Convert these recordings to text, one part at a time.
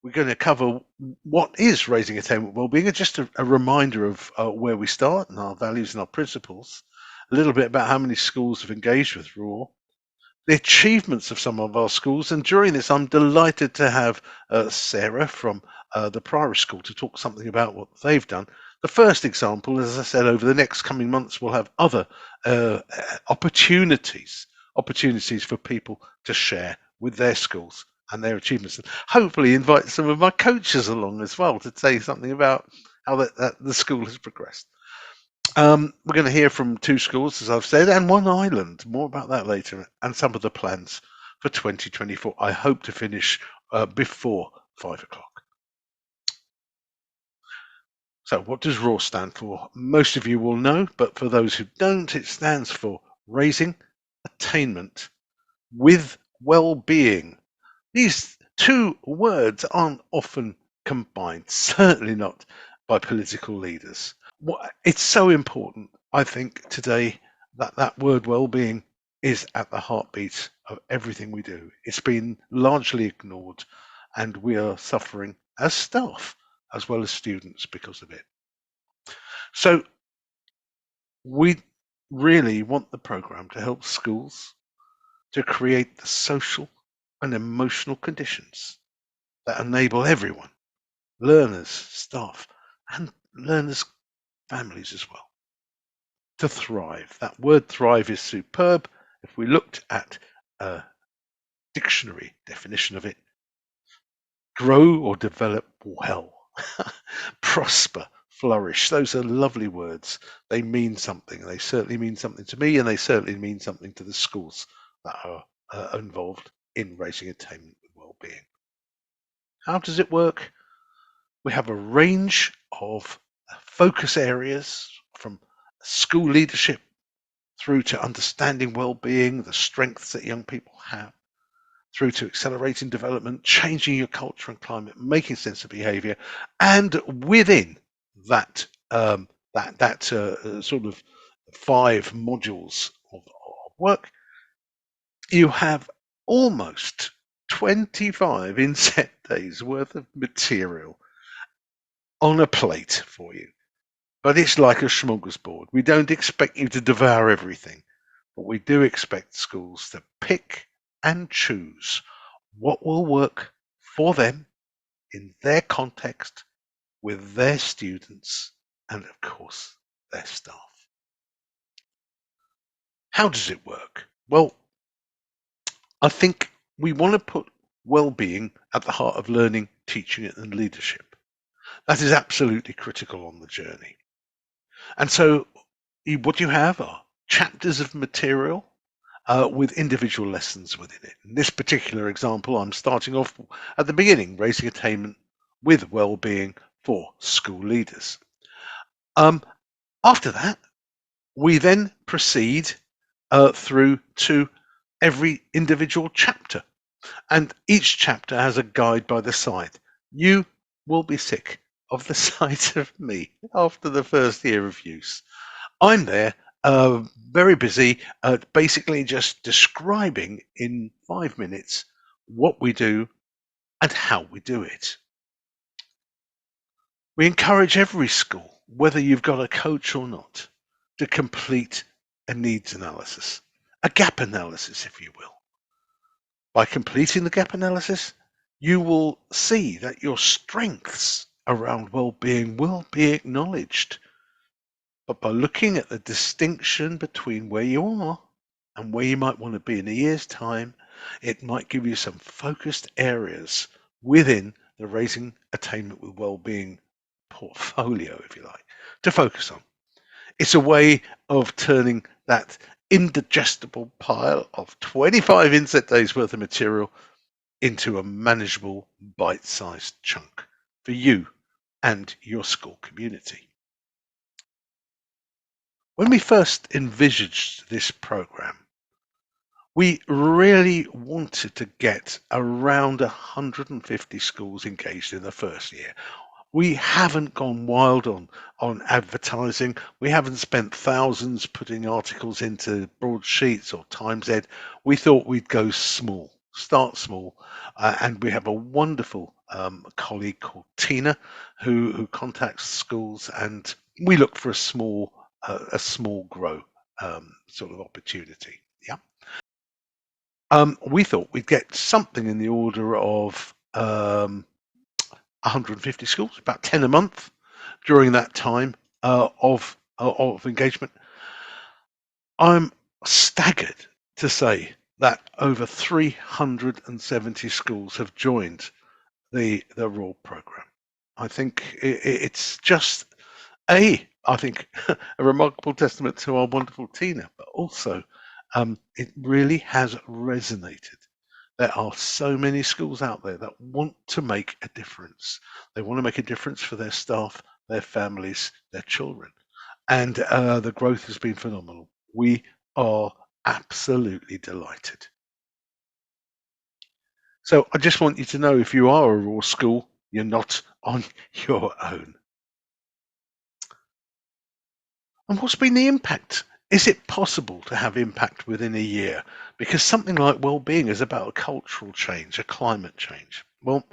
we're going to cover what is raising attainment wellbeing, and just a reminder of where we start and our values and our principles, a little bit about how many schools have engaged with RAW, the achievements of some of our schools. And during this, I'm delighted to have Sarah from the primary school to talk something about what they've done. The first example, as I said, over the next coming months, we'll have other opportunities for people to share with their schools and their achievements, and hopefully invite some of my coaches along as well to say something about how the school has progressed. We're going to hear from 2 schools, as I've said, and 1 island. More about that later, and some of the plans for 2024. I hope to finish before 5 o'clock. So what does RAW stand for? Most of you will know, but for those who don't, it stands for Raising Attainment with Wellbeing. These 2 words aren't often combined, certainly not by political leaders. It's so important, I think, today that word well-being is at the heartbeat of everything we do. It's been largely ignored, and we are suffering as staff as well as students because of it. So we really want the program to help schools to create the social and emotional conditions that enable everyone, learners, staff, and learners' families as well, to thrive. That word thrive is superb. If we looked at a dictionary definition of it, grow or develop well, prosper, flourish. Those are lovely words. They mean something. They certainly mean something to me, and they certainly mean something to the schools that are involved in raising attainment with well-being. How does it work? We have a range of focus areas, from school leadership through to understanding well-being, the strengths that young people have, through to accelerating development, changing your culture and climate, making sense of behavior. And within that sort of 5 modules of work, you have almost 25 inset days worth of material on a plate for you. But it's like a smorgasbord. We don't expect you to devour everything, but we do expect schools to pick and choose what will work for them in their context, with their students, and of course, their staff. How does it work? Well, I think we want to put well-being at the heart of learning, teaching, and leadership. That is absolutely critical on the journey. And so what you have are chapters of material with individual lessons within it. In this particular example, I'm starting off at the beginning, raising attainment with well-being for school leaders. After that, we then proceed through to every individual chapter, and each chapter has a guide by the side. You will be sick of the sight of me after the first year of use. I'm there, very busy, basically just describing in 5 minutes what we do and how we do it. We encourage every school, whether you've got a coach or not, to complete a needs analysis, a gap analysis, if you will. By completing the gap analysis, you will see that your strengths around well-being will be acknowledged. But by looking at the distinction between where you are and where you might want to be in a year's time, it might give you some focused areas within the Raising Attainment with Wellbeing portfolio, if you like, to focus on. It's a way of turning that indigestible pile of 25 inset days worth of material into a manageable bite-sized chunk for you and your school community. When we first envisaged this program, we really wanted to get around 150 schools engaged in the first year. We haven't gone wild on advertising. We haven't spent thousands putting articles into broadsheets or Times Ed. We thought we'd go small, start small. And we have a wonderful colleague called Tina who contacts schools, and we look for a small grow sort of opportunity. Yeah. We thought we'd get something in the order of 150 schools, about 10 a month during that time of engagement. I'm staggered to say that over 370 schools have joined the Raw program. I think it's just I think a remarkable testament to our wonderful Tina, but also it really has resonated. There are so many schools out there that want to make a difference. They want to make a difference for their staff, their families, their children, and the growth has been phenomenal. We are absolutely delighted. So I just want you to know, if you are a Raw school, you're not on your own. And what's been the impact? Is it possible to have impact within a year? Because something like well-being is about a cultural change, a climate change. Well,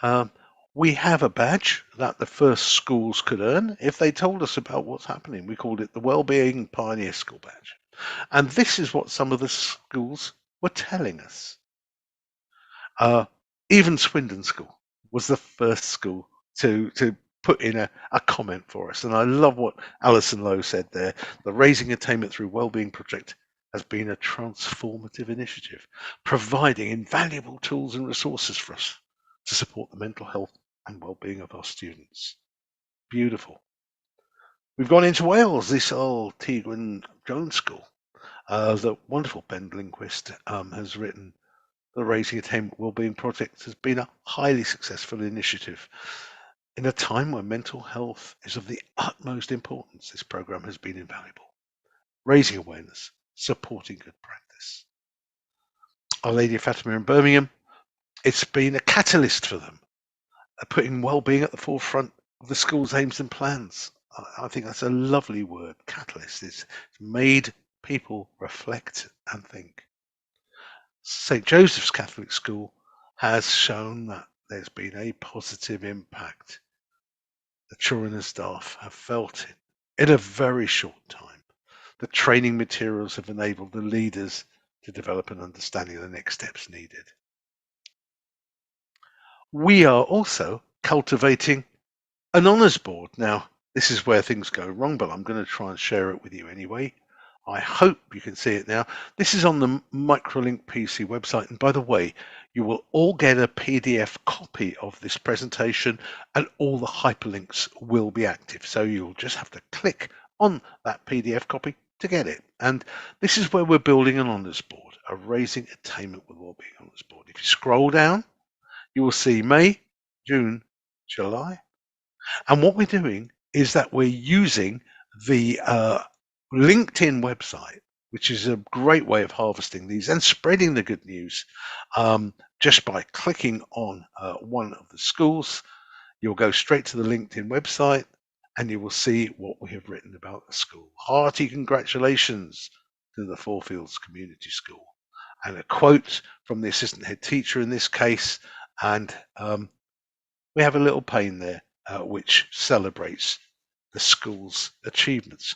um, we have a badge that the first schools could earn if they told us about what's happening. We called it the Wellbeing Pioneer School Badge. And this is what some of the schools were telling us. Uh, Even Swindon School was the first school to put in a comment for us. And I love what Alison Lowe said there. The Raising Attainment through Wellbeing project has been a transformative initiative, providing invaluable tools and resources for us to support the mental health and well-being of our students. Beautiful. We've gone into Wales, this old Tigran Jones School. The wonderful Ben Lindquist has written the Raising Attainment Wellbeing Project has been a highly successful initiative. In a time when mental health is of the utmost importance, this program has been invaluable, raising awareness, supporting good practice. Our Lady of Fatima in Birmingham, it's been a catalyst for them, putting well-being at the forefront of the school's aims and plans. I think that's a lovely word, catalyst. It's made people reflect and think. St. Joseph's Catholic School has shown that there's been a positive impact. The children and staff have felt it in a very short time. The training materials have enabled the leaders to develop an understanding of the next steps needed. We are also cultivating an honours board. Now, this is where things go wrong, but I'm going to try and share it with you anyway. I hope you can see it now. This is on the Microlink PC website. And by the way, you will all get a PDF copy of this presentation, and all the hyperlinks will be active. So you'll just have to click on that PDF copy to get it. And this is where we're building an honours board, a Raising Attainment with Wellbeing honours board. If you scroll down, you will see May, June, July. And what we're doing is that we're using the LinkedIn website, which is a great way of harvesting these and spreading the good news. Just by clicking on one of the schools, you'll go straight to the LinkedIn website and you will see what we have written about the school. Hearty congratulations to the Four Fields Community School. And a quote from the assistant head teacher in this case. And we have a little pane there which celebrates the school's achievements.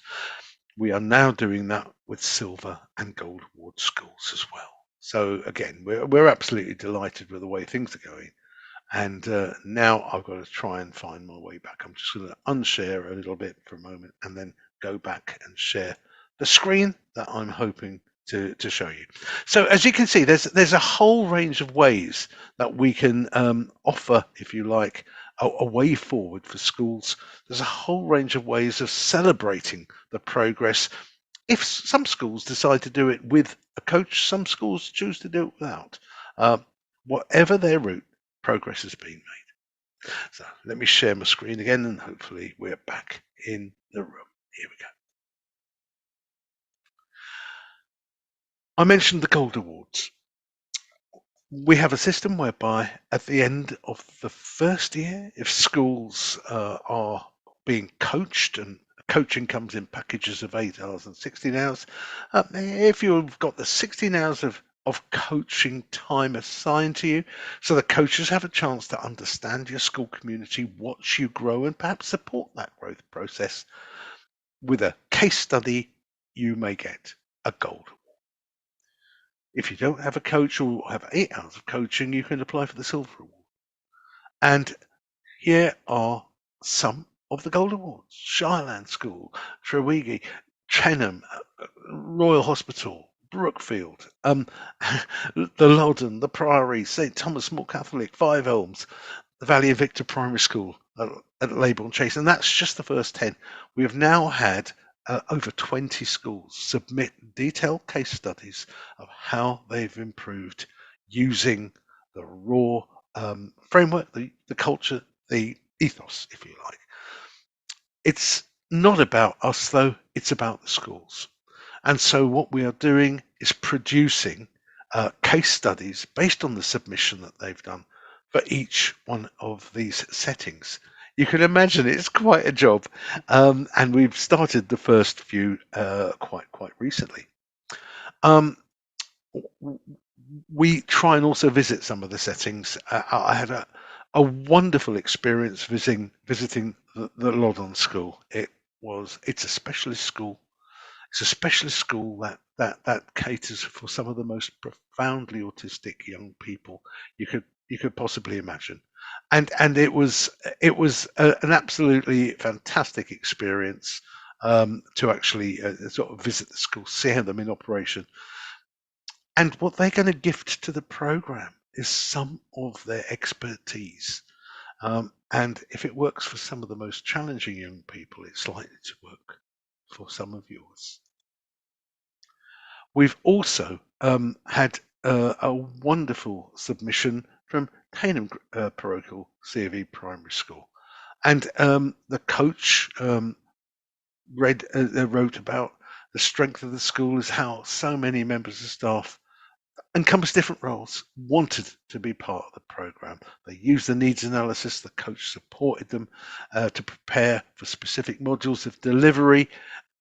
We are now doing that with silver and gold award schools as well. So again, we're absolutely delighted with the way things are going. And now I've got to try and find my way back. I'm just going to unshare a little bit for a moment and then go back and share the screen that I'm hoping to show you. So as you can see, there's a whole range of ways that we can offer, if you like, a way forward for schools. There's a whole range of ways of celebrating the progress. If some schools decide to do it with a coach, some schools choose to do it without. Whatever their route, progress has been made. So let me share my screen again, and hopefully we're back in the room. Here we go. I mentioned the Gold Awards. We have a system whereby at the end of the first year, if schools are being coached, and coaching comes in packages of 8 hours and 16 hours, if you've got the 16 hours of of coaching time assigned to you, so the coaches have a chance to understand your school community, watch you grow, and perhaps support that growth process. With a case study, you may get a gold. If you don't have a coach or have 8 hours of coaching, you can apply for the silver award. And here are some of the gold awards: Shireland School, Trewigi, Chenham, Royal Hospital, Brookfield, the Loddon, the Priory, St Thomas Small Catholic, Five Elms, the Valley of Victor Primary School at Leybourne Chase. And that's just the first 10. We have now had over 20 schools submit detailed case studies of how they've improved using the raw framework, the culture, the ethos, if you like. It's not about us, though, it's about the schools. And so what we are doing is producing case studies based on the submission that they've done for each one of these settings. You can imagine it's quite a job, and we've started the first few quite recently. We try and also visit some of the settings. I had a wonderful experience visiting the Loddon School. It's a specialist school. It's a specialist school that caters for some of the most profoundly autistic young people you could possibly imagine, and it was an absolutely fantastic experience to actually sort of visit the school, see them in operation. And what they're going to gift to the program is some of their expertise. And if it works for some of the most challenging young people, it's likely to work for some of yours. We've also had a wonderful submission from Caneham Parochial C of E Primary School. And the coach wrote about the strength of the school is how so many members of staff encompass different roles, wanted to be part of the program. They used the needs analysis. The coach supported them to prepare for specific modules of delivery.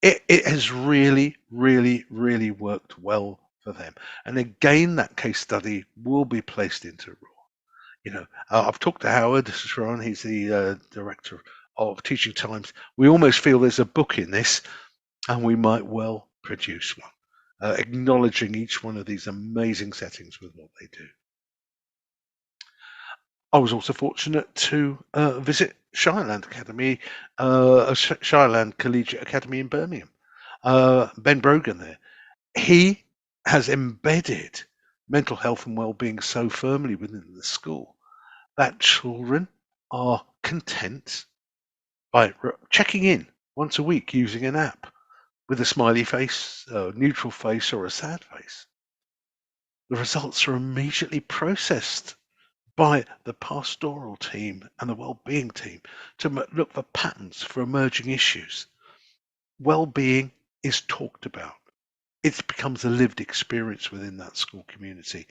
It has really worked well for them. And again, that case study will be placed into RAW. I've talked to Howard Sharon. He's the director of Teaching Times. We almost feel there's a book in this, and we might well produce one. Acknowledging each one of these amazing settings with what they do. I was also fortunate to visit Shireland Academy, Shireland Collegiate Academy in Birmingham. Ben Brogan there. He has embedded mental health and well-being so firmly within the school that children are content by checking in once a week using an app with a smiley face, a neutral face, or a sad face. The results are immediately processed by the pastoral team and the well-being team to look for patterns for emerging issues. Well-being is talked about. It becomes a lived experience within that school community,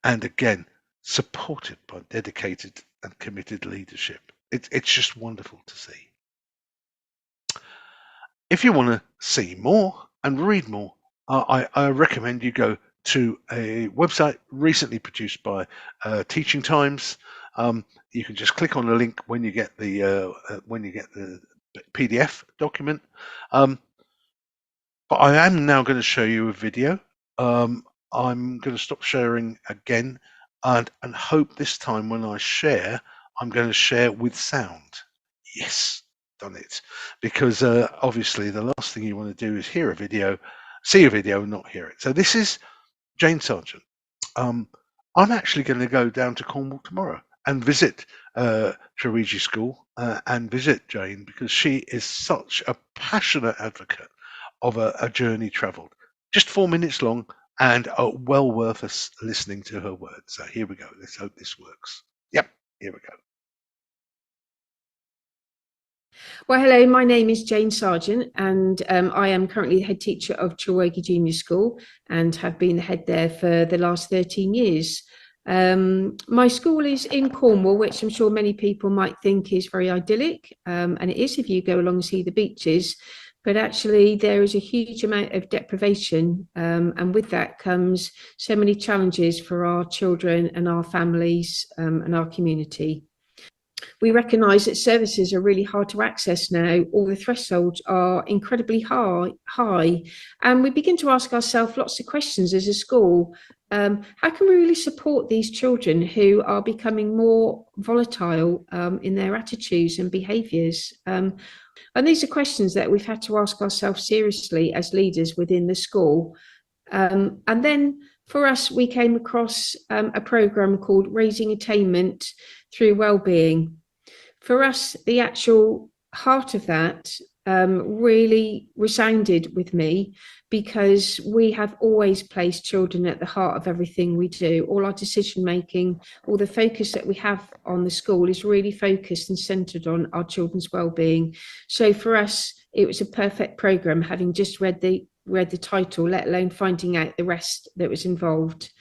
and again, supported by dedicated and committed leadership. It's just wonderful to see. If you want to see more and read more, I recommend you go to a website recently produced by Teaching Times. You can just click on the link when you get the PDF document. But I am now going to show you a video. I'm going to stop sharing again, and hope this time when I share, I'm going to share with sound. Yes, done it. Because obviously the last thing you want to do is hear a video, see a video, and not hear it. So this is Jane Sargent. I'm actually going to go down to Cornwall tomorrow and visit Trewigi School and visit Jane, because she is such a passionate advocate of a journey travelled. Just 4 minutes long, and well worth us listening to her words. So here we go. Let's hope this works. Yep, here we go. Well, hello, my name is Jane Sargent, and I am currently the head teacher of Trewigi Junior School and have been the head there for the last 13 years. My school is in Cornwall, which I'm sure many people might think is very idyllic, and it is if you go along and see the beaches. but actually there is a huge amount of deprivation, and with that comes so many challenges for our children and our families, and our community. We recognise that services are really hard to access now. All the thresholds are incredibly high, and we begin to ask ourselves lots of questions as a school. How can we really support these children who are becoming more volatile in their attitudes and behaviours? And these are questions that we've had to ask ourselves seriously as leaders within the school. And then for us, we came across a programme called Raising Attainment through Wellbeing. For us, the actual heart of that really resounded with me, because we have always placed children at the heart of everything we do. All our decision making, all the focus that we have on the school is really focused and centred on our children's well-being. So for us, it was a perfect programme, having just read the title, let alone finding out the rest that was involved.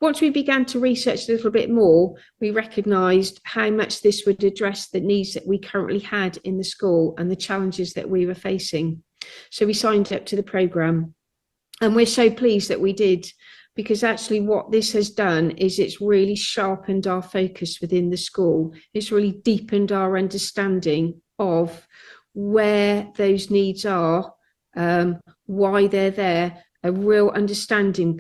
Once we began to research a little bit more, we recognised how much this would address the needs that we currently had in the school and the challenges that we were facing. So we signed up to the programme, and we're so pleased that we did, because actually what this has done is it's really sharpened our focus within the school. It's really deepened our understanding of where those needs are, why they're there, a real understanding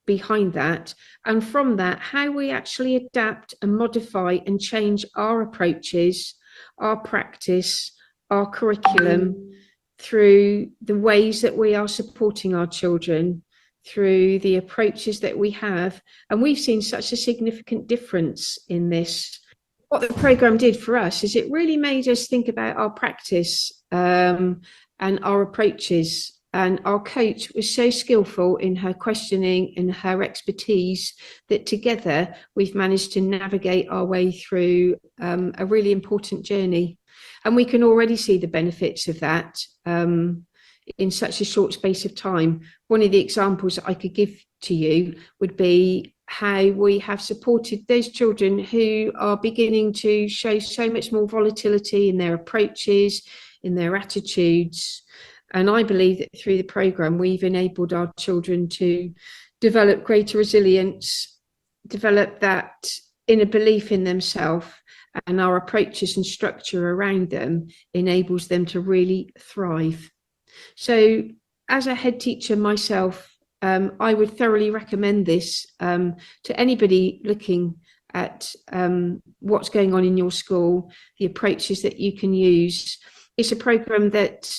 behind that, and from that, how we actually adapt and modify and change our approaches, our practice, our curriculum, through the ways that we are supporting our children, through the approaches that we have. And we've seen such a significant difference in this. What the programme did for us is it really made us think about our practice, and our approaches. And our coach was so skillful in her questioning and her expertise that together we've managed to navigate our way through a really important journey. And we can already see the benefits of that in such a short space of time. One of the examples that I could give to you would be how we have supported those children who are beginning to show so much more volatility in their approaches, in their attitudes. And I believe that through the programme, we've enabled our children to develop greater resilience, develop that inner belief in themselves, and our approaches and structure around them enables them to really thrive. So as a head teacher myself, I would thoroughly recommend this to anybody looking at what's going on in your school, the approaches that you can use. It's a programme that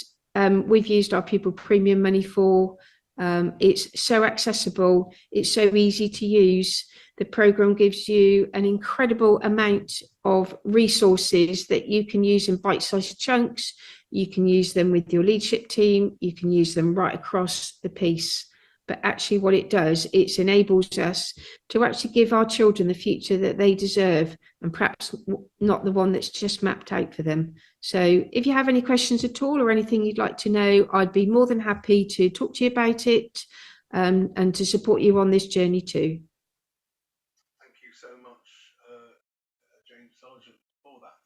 we've used our pupil premium money for. It's so accessible, it's so easy to use. The programme gives you an incredible amount of resources that you can use in bite-sized chunks. You can use them with your leadership team, you can use them right across the piece. But actually what it does, it enables us to actually give our children the future that they deserve, and perhaps not the one that's just mapped out for them. So if you have any questions at all or anything you'd like to know, I'd be more than happy to talk to you about it, and to support you on this journey too. Thank you so much, Jane Sargent, for that.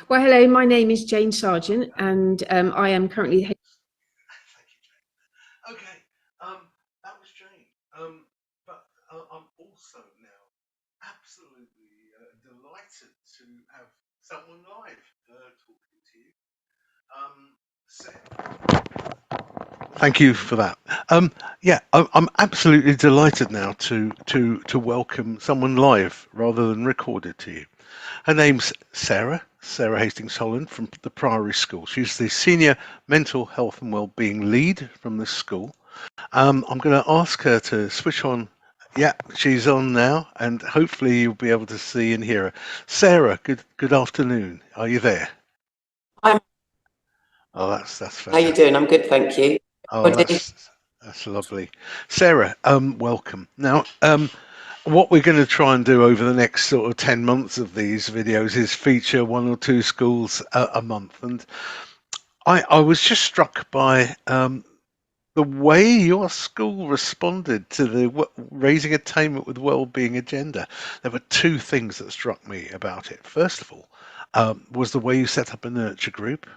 Well, hello, my name is Jane Sargent, and I am currently the head. Thank you, Jane. Okay, that was Jane. But I'm also now absolutely delighted to have someone live talking to you. Thank you for that. Yeah, I'm absolutely delighted now to welcome someone live rather than recorded to you. Her name's Sarah Hastings Holland from the Priory School. She's the Senior Mental Health and Wellbeing Lead from this school. I'm going to ask her to switch on. Yeah, she's on now, and hopefully you'll be able to see and hear her. Sarah, good afternoon. Are you there? I'm, Oh, that's fantastic. how you doing? I'm good, thank you. Oh, that's lovely. Sarah, welcome. Now, what we're going to try and do over the next sort of 10 months of these videos is feature one or two schools a month. And I was just struck by the way your school responded to the Raising Attainment with Wellbeing agenda. There were two things that struck me about it. First of all, was the way you set up a nurture group.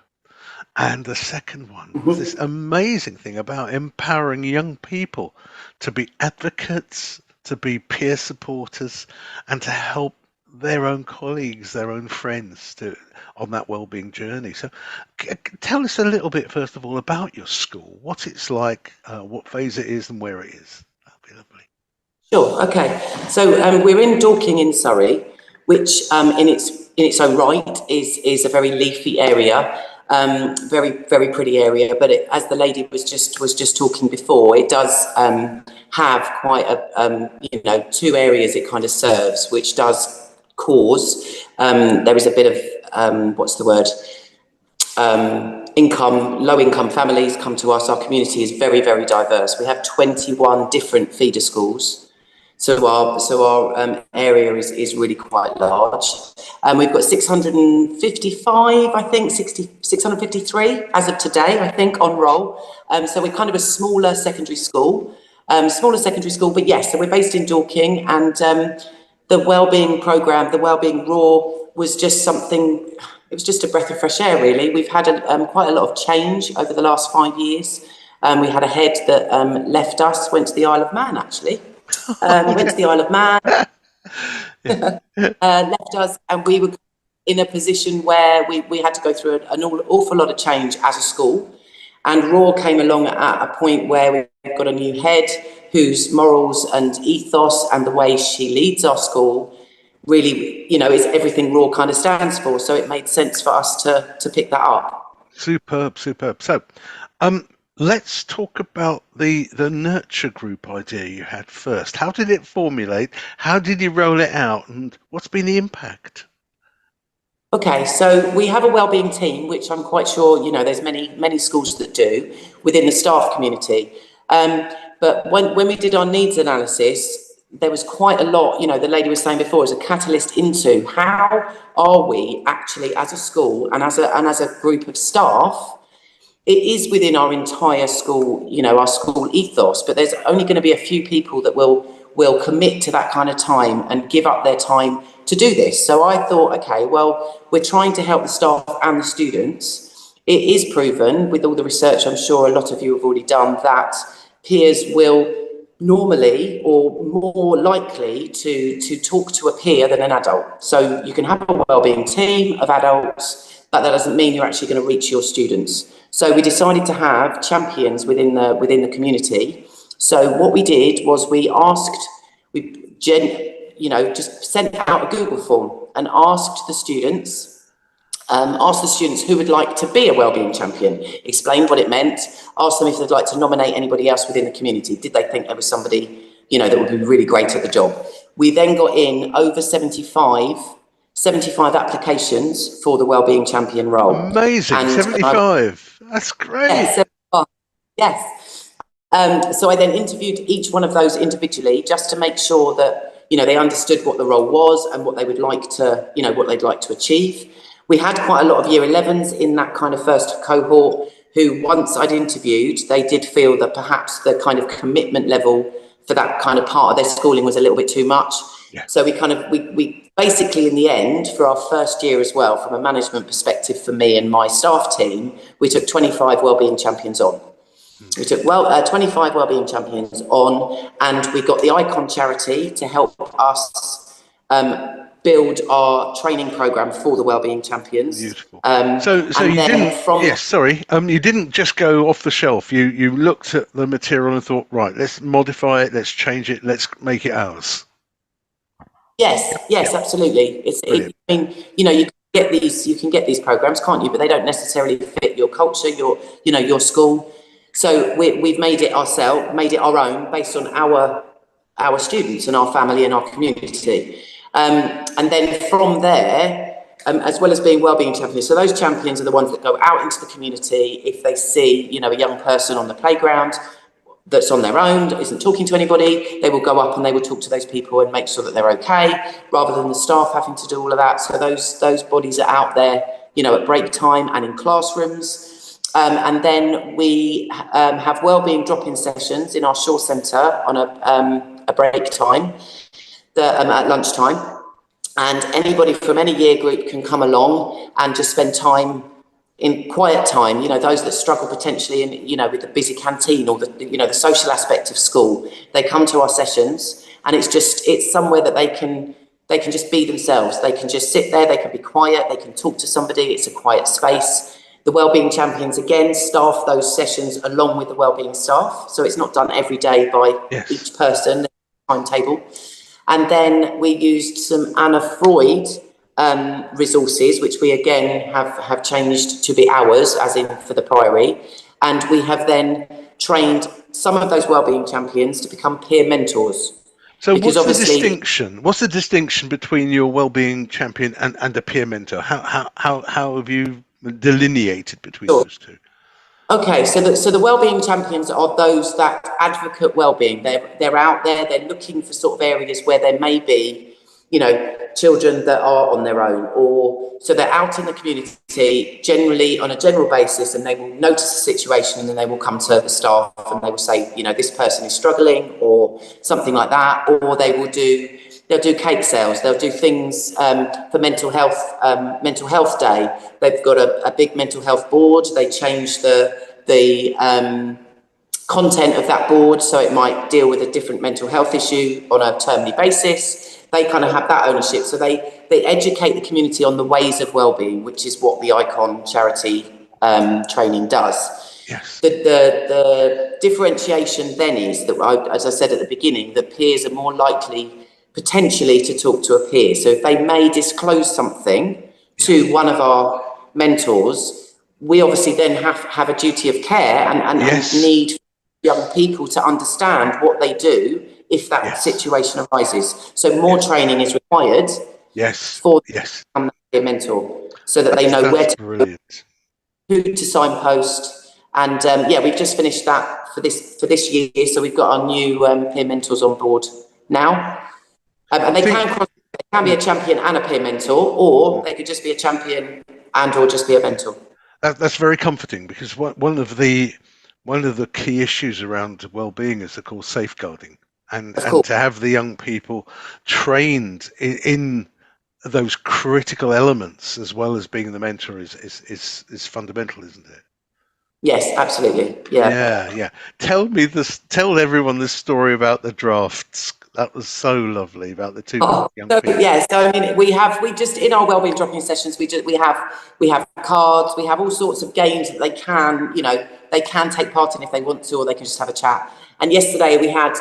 And the second one was this amazing thing about empowering young people to be advocates, to be peer supporters, and to help their own colleagues, their own friends on that wellbeing journey. So tell us a little bit, first of all, about your school, what it's like, what phase it is and where it is. That'd be lovely. Sure. Okay. So we're in Dorking in Surrey, which in its own right is a very leafy area, very pretty area. But as the lady was just talking before, it does have quite a two areas it kind of serves, which does cause there is a bit of what's the word. Low income families come to us. Our community is very diverse. We have 21 different feeder schools. So our area is really quite large. We've got 655, I think, 653 as of today, I think, on roll. So we're kind of a smaller secondary school, but yes, so we're based in Dorking, and the wellbeing programme, the Wellbeing Raw, was just something, it was just a breath of fresh air, really. We've had quite a lot of change over the last 5 years. We had a head that left us, went to the Isle of Man, actually. Went to the Isle of Man, left us, and we were in a position where we had to go through an awful lot of change as a school. And Raw came along at a point where we've got a new head whose morals and ethos and the way she leads our school really, is everything Raw kind of stands for. So it made sense for us to pick that up. Superb. So, let's talk about the nurture group idea you had first. How did it formulate? How did you roll it out? And what's been the impact? Okay, so we have a wellbeing team, which I'm quite sure, there's many schools that do within the staff community. But when we did our needs analysis, there was quite a lot, the lady was saying before, as a catalyst into how are we actually as a school and as a group of staff. It is within our entire school, our school ethos, but there's only going to be a few people that will commit to that kind of time and give up their time to do this. So I thought, okay, well, we're trying to help the staff and the students. It is proven with all the research, I'm sure a lot of you have already done, that peers will normally or more likely to talk to a peer than an adult. So you can have a wellbeing team of adults, but that doesn't mean you're actually going to reach your students. So we decided to have champions within the community. So what we did was just sent out a Google form and asked the students who would like to be a wellbeing champion, explained what it meant, asked them if they'd like to nominate anybody else within the community. Did they think there was somebody, that would be really great at the job? We then got in over 75 applications for the wellbeing champion role. Amazing, and 75. That's great. Yeah, 75. Yes. So I then interviewed each one of those individually just to make sure that, they understood what the role was and what they would like to, what they'd like to achieve. We had quite a lot of year 11s in that kind of first cohort who, once I'd interviewed, they did feel that perhaps the kind of commitment level for that kind of part of their schooling was a little bit too much. Yeah. So we basically, in the end, for our first year as well, from a management perspective for me and my staff team, we took 25 wellbeing champions on. We took 25 wellbeing champions on, and we got the Icon charity to help us build our training program for the wellbeing champions. Beautiful. So you didn't. You didn't just go off the shelf. You looked at the material and thought, right, let's modify it, let's change it, let's make it ours. Yes, absolutely. You can get these programs, can't you? But they don't necessarily fit your culture, your school. So we've made it our own, based on our students and our family and our community. And then from there, as well as being wellbeing champions, so those champions are the ones that go out into the community. If they see, a young person on the playground that's on their own, that isn't talking to anybody, they will go up and they will talk to those people and make sure that they're okay, rather than the staff having to do all of that. So those bodies are out there, at break time and in classrooms. And then we have wellbeing drop-in sessions in our Shore Centre on a break time, at lunchtime. And anybody from any year group can come along and just spend time in quiet time, you know, those that struggle potentially in, you know, with the busy canteen or the, you know, the social aspect of school, they come to our sessions, and it's somewhere that they can just be themselves. They can just sit there, they can be quiet, they can talk to somebody. It's a quiet space. The Wellbeing Champions, again, staff those sessions along with the Wellbeing staff. So it's not done every day by each person, timetable. And then we used some Anna Freud resources, which we again have changed to be ours, as in for the Priory. And we have then trained some of those Wellbeing Champions to become peer mentors. So what's the distinction? What's the distinction between your Wellbeing Champion and a peer mentor? How have you delineated between those two? Okay, so the Wellbeing Champions are those that advocate wellbeing. They're out there, they're looking for sort of areas where there may be, you know, children that are on their own, or so they're out in the community generally on a general basis, and they will notice a situation, and then they will come to the staff and they will say, you know, this person is struggling or something like that, or they'll do cake sales, they'll do things for mental health day. They've got a big mental health board. They change the content of that board, so it might deal with a different mental health issue on a termly basis. They kind of have that ownership. So they educate the community on the ways of wellbeing, which is what the Icon charity training does. Yes. The differentiation then is that, as I said at the beginning, that peers are more likely potentially to talk to a peer. So if they may disclose something to one of our mentors, we obviously then have a duty of care and need young people to understand what they do if that situation arises. So more training is required for them to be a mentor, so that they know where to go, who to signpost. And we've just finished that for this year. So we've got our new peer mentors on board now. And they can be a champion and a peer mentor, or they could just be a champion and or just be a mentor. That's very comforting, because one of the key issues around well-being is, of course, safeguarding, and to have the young people trained in those critical elements as well as being the mentor is fundamental, isn't it? Yes, absolutely. Yeah. Tell everyone this story about the drafts. That was so lovely, about the two young people. Yeah, so I mean, we just in our wellbeing drop-in sessions, we have cards, we have all sorts of games that they can take part in if they want to, or they can just have a chat. And yesterday we had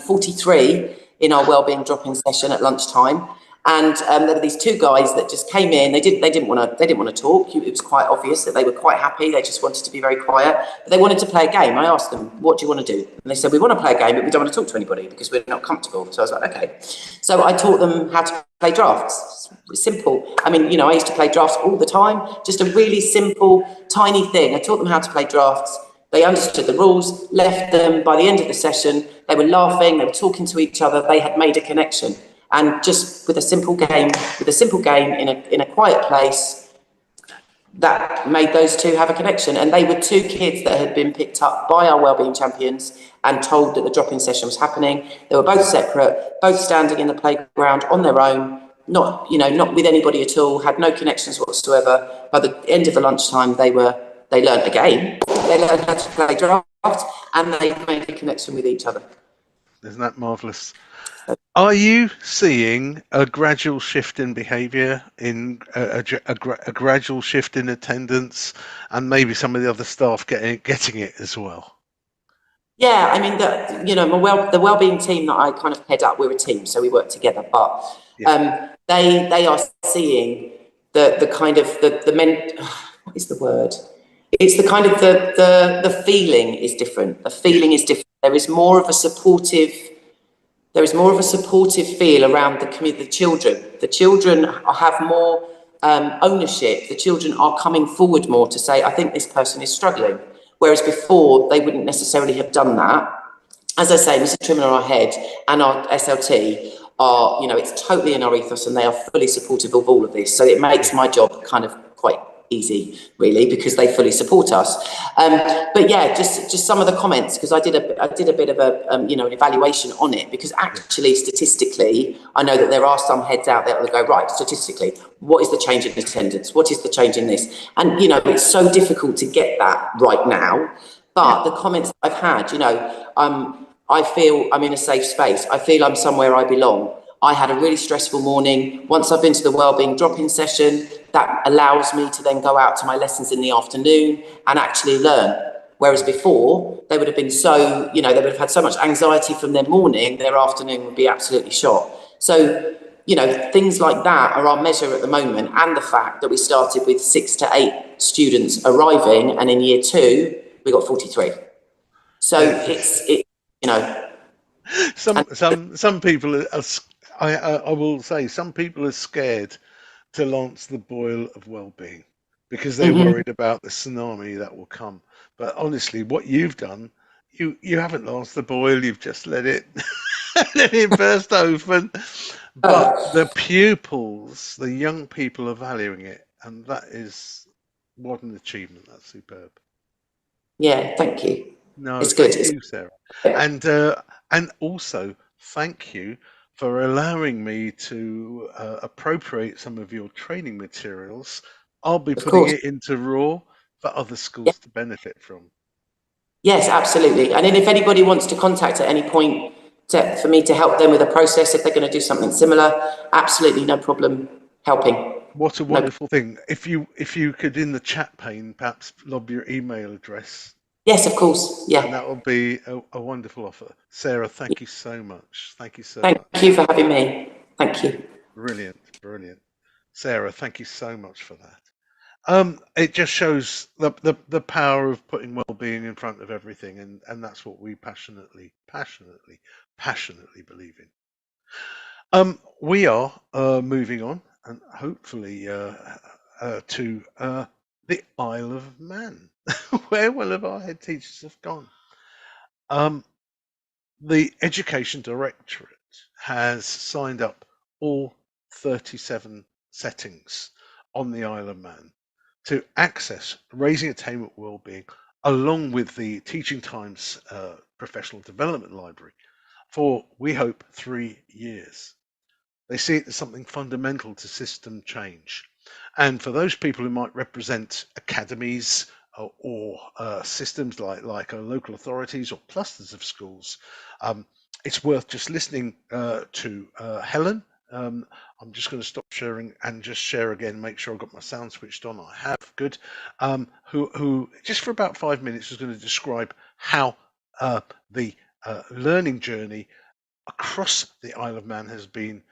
43 in our wellbeing drop-in session at lunchtime. And there were these two guys that just came in. They didn't want to talk. It was quite obvious that they were quite happy. They just wanted to be very quiet. But they wanted to play a game. I asked them, "What do you want to do?" And they said, "We want to play a game, but we don't want to talk to anybody because we're not comfortable." So I was like, "Okay." So I taught them how to play drafts. It's simple. I mean, I used to play drafts all the time. Just a really simple, tiny thing. I taught them how to play drafts. They understood the rules. Left them. By the end of the session, they were laughing. They were talking to each other. They had made a connection. And just with a simple game in a quiet place, that made those two have a connection. And they were two kids that had been picked up by our wellbeing champions and told that the drop-in session was happening. They were both separate, both standing in the playground on their own, not with anybody at all, had no connections whatsoever. By the end of the lunchtime, they learned a game, they learned how to play drafts, and they made a connection with each other. Isn't that marvellous? Are you seeing a gradual shift in behaviour, in a gradual shift in attendance, and maybe some of the other staff getting it as well? Yeah, I mean, the wellbeing team that I kind of head up, we're a team, so we work together. But they are seeing the kind of what is the word? It's the kind of the feeling is different. The feeling is different. There is more of a supportive feel around the children. The children have more ownership. The children are coming forward more to say, I think this person is struggling. Whereas before, they wouldn't necessarily have done that. As I say, Mr. Trimmer, our head, and our SLT are, it's totally in our ethos, and they are fully supportive of all of this. So it makes my job kind of quite easy, really, because they fully support us. But yeah, just some of the comments, because I did did a bit of a an evaluation on it, because actually statistically, I know that there are some heads out there that go, right, statistically, what is the change in attendance? What is the change in this? And it's so difficult to get that right now. But the comments I've had, I feel I'm in a safe space. I feel I'm somewhere I belong. I had a really stressful morning. Once I've been to the Wellbeing drop-in session, that allows me to then go out to my lessons in the afternoon and actually learn. Whereas before, they would have been so, they would have had so much anxiety from their morning, their afternoon would be absolutely shot. So, things like that are our measure at the moment. And the fact that we started with 6 to 8 students arriving, and in year 2, we got 43. So some people are, I will say, some people are scared to launch the boil of well-being because they're worried about the tsunami that will come. But honestly, what you've done, you haven't launched the boil, you've just let it let it burst open. But the pupils, the young people are valuing it, and that is what an achievement. That's superb. Yeah, thank you. No, it's good. thank you, Sarah. And also thank you for allowing me to appropriate some of your training materials. I'll be Of putting course. it into Raw for other Yeah. schools to benefit from. Yes, absolutely. And then if anybody wants to contact at any point for me to help them with a process, if they're going to do something similar, absolutely no problem helping. What a wonderful thing. If you could, in the chat pane, perhaps lob your email address. Yes, of course. Yeah. And that will be a wonderful offer. Sarah, thank you so much. Thank you so much. Thank you for having me. Thank you. Brilliant, brilliant. Sarah, thank you so much for that. It just shows the power of putting well-being in front of everything, and that's what we passionately believe in. We are moving on, and hopefully to the Isle of Man, where one of our head teachers have gone. The Education Directorate has signed up all 37 settings on the Isle of Man to access Raising Attainment Wellbeing, along with the Teaching Times Professional Development Library, for, we hope, 3 years. They see it as something fundamental to system change. And for those people who might represent academies or systems like local authorities or clusters of schools, it's worth just listening to Helen. I'm just going to stop sharing and just share again, make sure I've got my sound switched on. I have, good. Who just for about 5 minutes is going to describe how the learning journey across the Isle of Man has been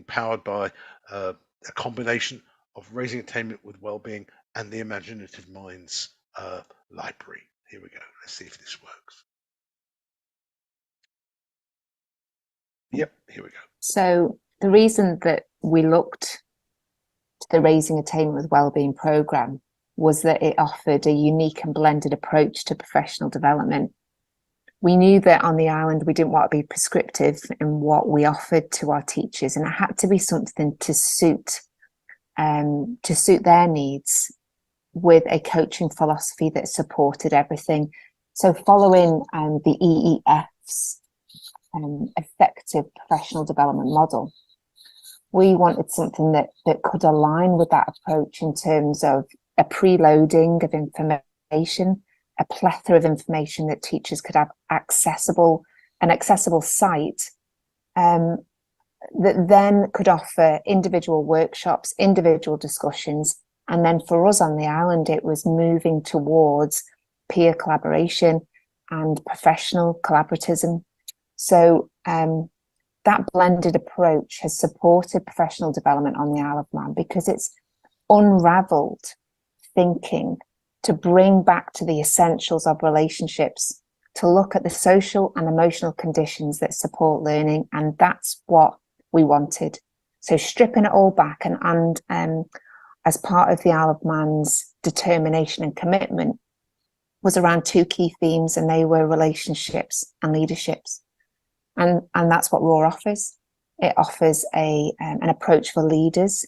powered by a combination of Raising Attainment with Wellbeing and the Imaginative Minds library. Here we go. Let's see if this works. Yep, here we go. So the reason that we looked to the Raising Attainment with Wellbeing programme was that it offered a unique and blended approach to professional development. We knew that on the island we didn't want to be prescriptive in what we offered to our teachers, and it had to be something to suit their needs, with a coaching philosophy that supported everything. So following the EEF's effective professional development model, we wanted something that could align with that approach in terms of a preloading of information, a plethora of information that teachers could have an accessible site that then could offer individual workshops, individual discussions. And then for us on the island, it was moving towards peer collaboration and professional collaboratism. So that blended approach has supported professional development on the Isle of Man, because it's unravelled thinking to bring back to the essentials of relationships, to look at the social and emotional conditions that support learning. And that's what we wanted. So stripping it all back and as part of the Isle of Man's determination and commitment was around 2 key themes, and they were relationships and leaderships. And that's what RAW offers. It offers an approach for leaders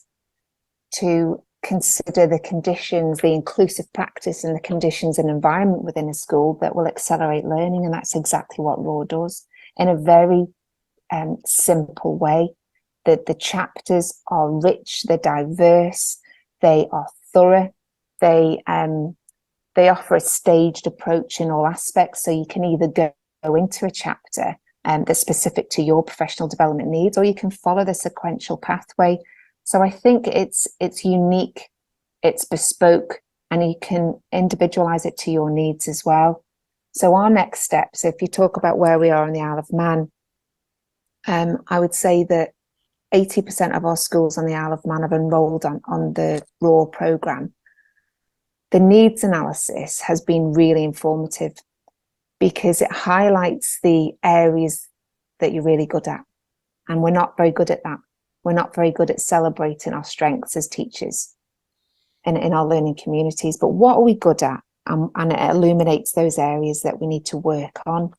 to consider the conditions, the inclusive practice and the conditions and environment within a school that will accelerate learning. And that's exactly what RAW does in a very simple way. The chapters are rich, they're diverse, they are thorough, they offer a staged approach in all aspects. So you can either go into a chapter that's specific to your professional development needs, or you can follow the sequential pathway. So I think it's unique, it's bespoke, and you can individualize it to your needs as well. So our next steps, if you talk about where we are in the Isle of Man, I would say that 80% of our schools on the Isle of Man have enrolled on the RAW programme. The needs analysis has been really informative because it highlights the areas that you're really good at. And we're not very good at that. We're not very good at celebrating our strengths as teachers in our learning communities. But what are we good at? And it illuminates those areas that we need to work on.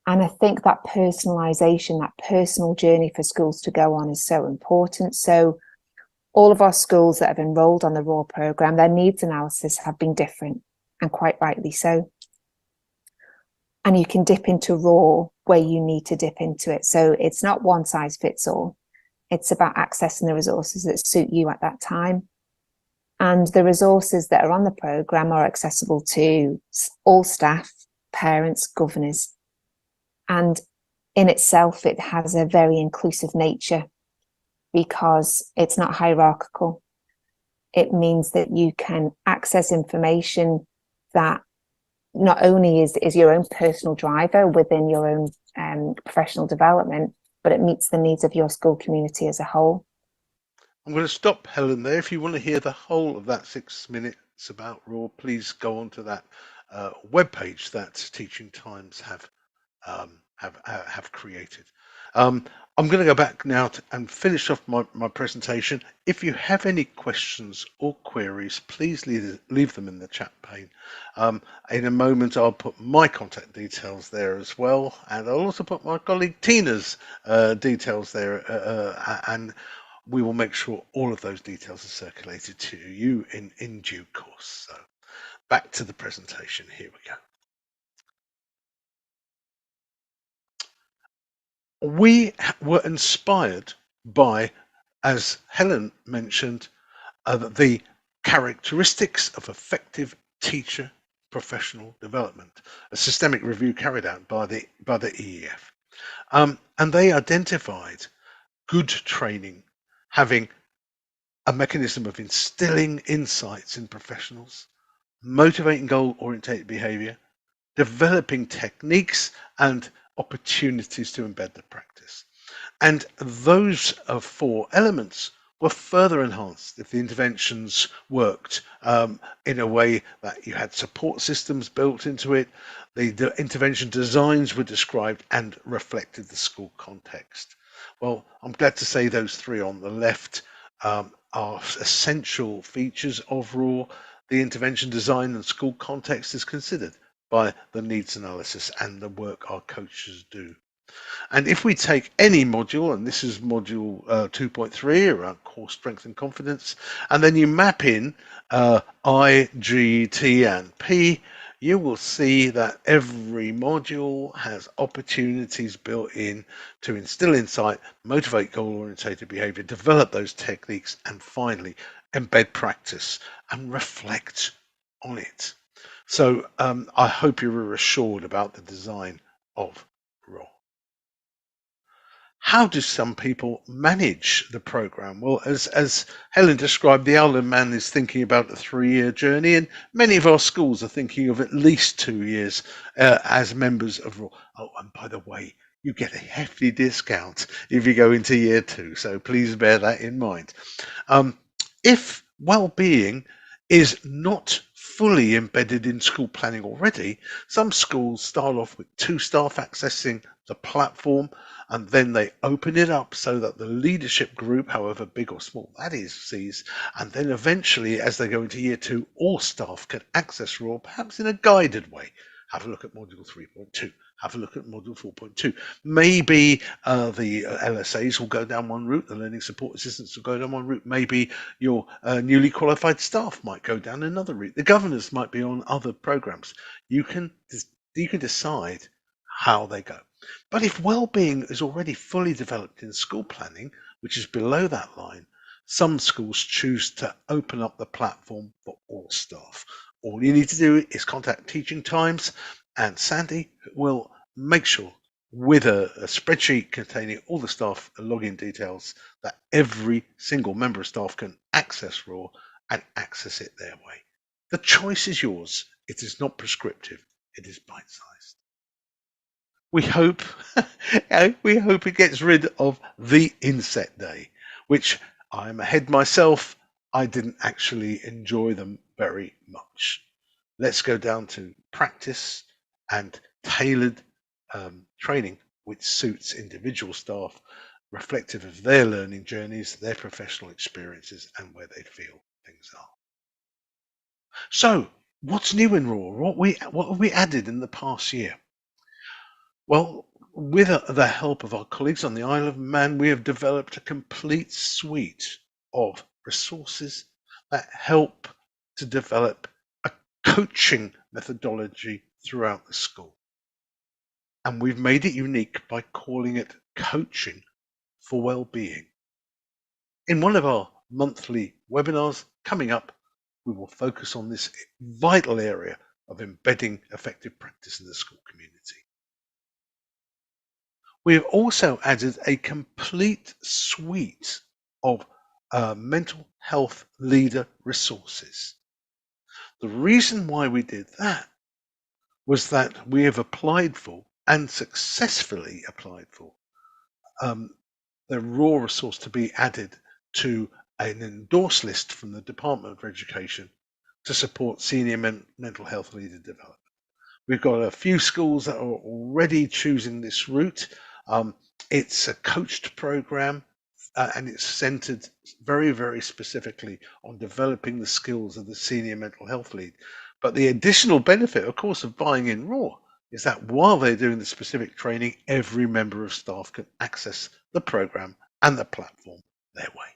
And I think that personalisation, that personal journey for schools to go on is so important. So all of our schools that have enrolled on the RAW programme, their needs analysis have been different, and quite rightly so. And you can dip into RAW where you need to dip into it. So it's not one size fits all. It's about accessing the resources that suit you at that time. And the resources that are on the programme are accessible to all staff, parents, governors. And in itself, it has a very inclusive nature because it's not hierarchical. It means that you can access information that not only is your own personal driver within your own professional development, but it meets the needs of your school community as a whole. I'm going to stop Helen there. If you want to hear the whole of that 6 minutes about RAW, please go onto that webpage that Teaching Times have created. I'm going to go back now and finish off my presentation. If you have any questions or queries, please leave them in the chat pane. In a moment, I'll put my contact details there as well, and I'll also put my colleague Tina's details there, and we will make sure all of those details are circulated to you in due course. So back to the presentation. Here we go. We were inspired by, as Helen mentioned, the characteristics of effective teacher professional development, a systemic review carried out by the EEF. And they identified good training having a mechanism of instilling insights in professionals, motivating goal-oriented behavior, developing techniques and opportunities to embed the practice. And those 4 elements were further enhanced if the interventions worked in a way that you had support systems built into it, the intervention designs were described and reflected the school context. Well, I'm glad to say those 3 on the left are essential features of RAW. The intervention design and school context is considered by the needs analysis and the work our coaches do. And if we take any module, and this is module 2.3 around core strength and confidence, and then you map in I, G, T, and P, you will see that every module has opportunities built in to instill insight, motivate goal-oriented behavior, develop those techniques, and finally embed practice and reflect on it. So I hope you're reassured about the design of RAW. How do some people manage the program? Well, as Helen described, the Isle of Man is thinking about a 3-year journey, and many of our schools are thinking of at least 2 years as members of RAW. Oh, and by the way, you get a hefty discount if you go into year 2, so please bear that in mind. If well-being is not fully embedded in school planning already, some schools start off with 2 staff accessing the platform, and then they open it up so that the leadership group, however big or small that is, sees, and then eventually as they go into year 2, all staff can access RAW, perhaps in a guided way. Have a look at module 3.2, have a look at module 4.2. Maybe the LSAs will go down one route, the learning support assistants will go down one route. Maybe your newly qualified staff might go down another route. The governors might be on other programs. You can decide how they go. But if well-being is already fully developed in school planning, which is below that line, some schools choose to open up the platform for all staff. All you need to do is contact Teaching Times, and Sandy will make sure with a spreadsheet containing all the staff login details that every single member of staff can access RAW and access it their way. The choice is yours. It is not prescriptive. It is bite-sized. We hope it gets rid of the inset day, which I'm ahead myself. I didn't actually enjoy them very much. Let's go down to practice and tailored training which suits individual staff, reflective of their learning journeys, their professional experiences, and where they feel things are. So, what's new in RAW? What have we added in the past year? Well, with the help of our colleagues on the Isle of Man, we have developed a complete suite of resources that help to develop a coaching methodology throughout the school. And we've made it unique by calling it Coaching for Wellbeing. In one of our monthly webinars coming up, we will focus on this vital area of embedding effective practice in the school community. We have also added a complete suite of mental health leader resources. The reason why we did that was that we have applied for and successfully applied for the RAW resource to be added to an endorsed list from the Department of Education to support senior mental health leader development. We've got a few schools that are already choosing this route. It's a coached program and it's centered very, very specifically on developing the skills of the senior mental health lead. But the additional benefit, of course, of buying in RAW is that while they're doing the specific training, every member of staff can access the program and the platform their way.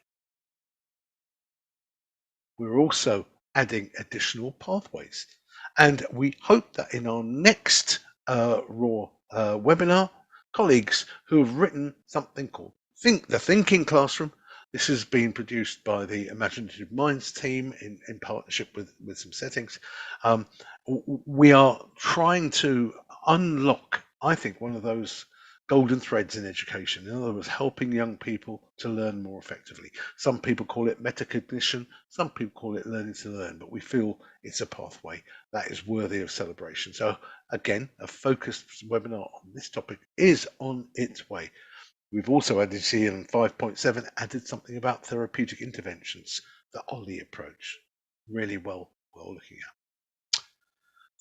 We're also adding additional pathways. And we hope that in our next RAW webinar, colleagues who have written something called The Thinking Classroom, this has been produced by the Imaginative Minds team in partnership with some settings. We are trying to unlock, I think, one of those golden threads in education. In other words, helping young people to learn more effectively. Some people call it metacognition, some people call it learning to learn, but we feel it's a pathway that is worthy of celebration. So again, a focused webinar on this topic is on its way. We've also added here in 5.7, added something about therapeutic interventions, the OLLI approach. Really well looking at.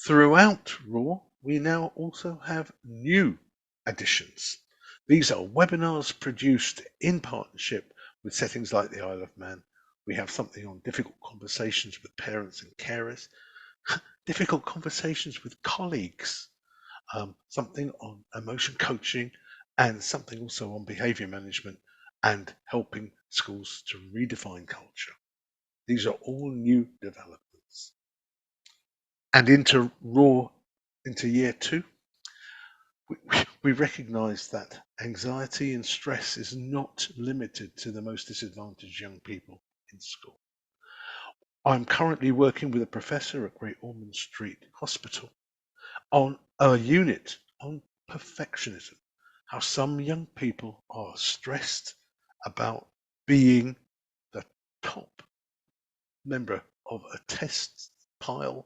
Throughout RAW, we now also have new additions. These are webinars produced in partnership with settings like the Isle of Man. We have something on difficult conversations with parents and carers, difficult conversations with colleagues, something on emotion coaching, and something also on behavior management and helping schools to redefine culture. These are all new developments. And into RAW, into year 2, we recognize that anxiety and stress is not limited to the most disadvantaged young people in school. I'm currently working with a professor at Great Ormond Street Hospital on a unit on perfectionism, how some young people are stressed about being the top member of a test pile,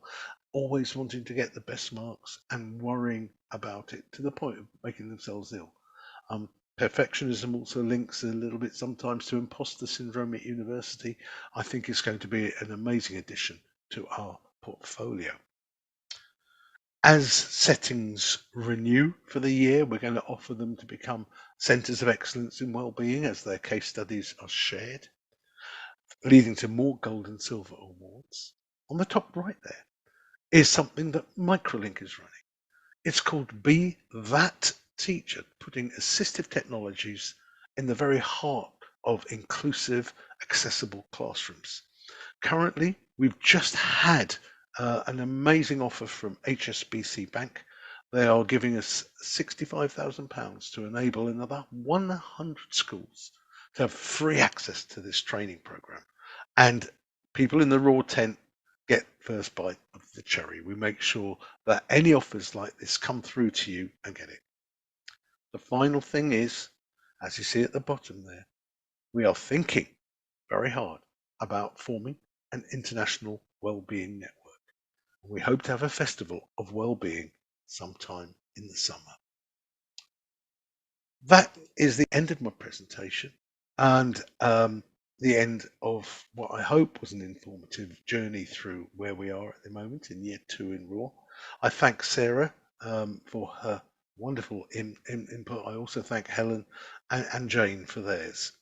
always wanting to get the best marks and worrying about it to the point of making themselves ill. Perfectionism also links a little bit sometimes to imposter syndrome at university. I think it's going to be an amazing addition to our portfolio. As settings renew for the year, we're going to offer them to become centres of excellence in wellbeing as their case studies are shared, leading to more gold and silver awards. On the top right there is something that Microlink is running. It's called Be That Teacher, putting assistive technologies in the very heart of inclusive, accessible classrooms. Currently, we've just had an amazing offer from HSBC Bank. They are giving us £65,000 to enable another 100 schools to have free access to this training program. And people in the raw tent get first bite of the cherry. We make sure that any offers like this come through to you and get it. The final thing is, as you see at the bottom there, we are thinking very hard about forming an international wellbeing network. We hope to have a festival of wellbeing sometime in the summer. That is the end of my presentation and the end of what I hope was an informative journey through where we are at the moment in year 2 in Raw. I thank Sarah for her wonderful input. I also thank Helen and Jane for theirs.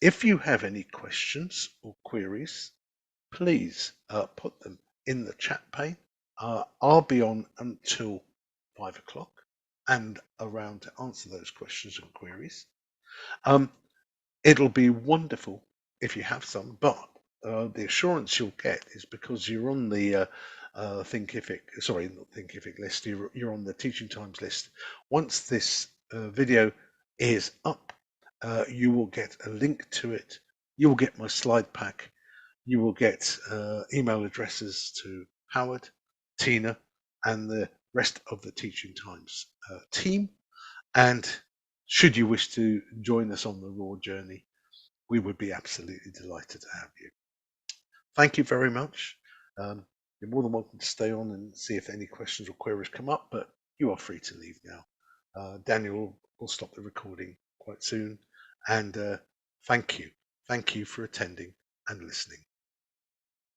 If you have any questions or queries, please put them in the chat pane. I'll be on until 5 o'clock and around to answer those questions and queries. It'll be wonderful if you have some, but the assurance you'll get is because you're on the Thinkific, sorry, not Thinkific list, you're on the Teaching Times list. Once this video is up, you will get a link to it. You will get my slide pack. You will get email addresses to Howard, Tina, and the rest of the Teaching Times team. And should you wish to join us on the Raw journey, we would be absolutely delighted to have you. Thank you very much. You're more than welcome to stay on and see if any questions or queries come up, but you are free to leave now. Daniel will stop the recording quite soon. And thank you. Thank you for attending and listening.